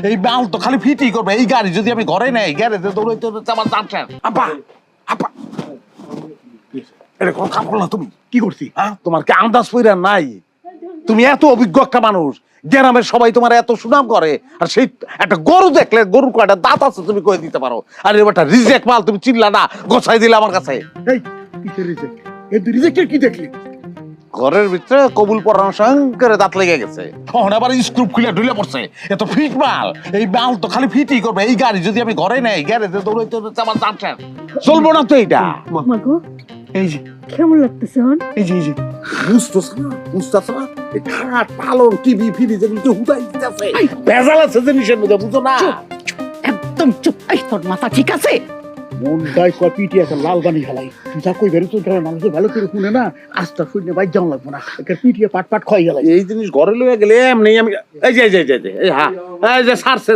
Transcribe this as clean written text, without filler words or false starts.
এই মাল তো খালি ফিটি করবে। এই গাড়ি যদি আমি ঘরে নেই, গ্যারেজে দৌড়াইতে হচ্ছে আমার দাম শেষ। আপা আপা এটা কোন কাম করলা তুমি? কি করছি? হ্যাঁ, তোমার কি আন্দাজ পইরা নাই? তুমি এত অভিজ্ঞ একটা মানুষ, গ্রামের সবাই তোমার এত সুনাম করে, আর সেই একটা গরু দেখলে গরুর কয়টা দাঁত আছে তুমি কয়ে দিতে পারো, আর এবার রিজেক্ট মাল তুমি চিনলা না, গোছাই দিলে আমার কাছে। এই কিসের রিজেক্ট? এই রিজেক্টের কি দেখলি? ঘরের ভিতরে কবুল পরানো করে দাঁত লেগে গেছে, তখন আবার স্ক্রুপ খুলে ঢুলে পড়ছে। এত ফিট মাল, এই মাল তো খালি ফিটই করবে। এই গাড়ি যদি আমি ঘরে নেই, গ্যারেজে দৌড়াইতে হচ্ছে আমার দাম শেষ। চলবো না তো এইটা। মাগো এই যে কেমন লাগতেছে হন? এই যে বুঝতেছ না, বুঝতেছ না? এই খাট পালন টিভি ফ্রিজ এগুলো হুদাই দিতেছে, ভেজাল আছে জিনিসের মধ্যে, বুঝো না? একদম চুপ। এই তোর মাথা ঠিক আছে? মনটাই কপিটি একটা লাল বানি খেলাই। তুই যা কই বেরো, তোর মানুষের ভালো করে শুনে না, আস্তা শুনে বাইর যাওয়া লাগবো না। একটা পিটিয়ে পাট পাট খাই গেলাই। এই জিনিস ঘরে লইয়া গেলে এমনি আমি এই যে এই যে এই যে এই হ্যাঁ এই যে সারছে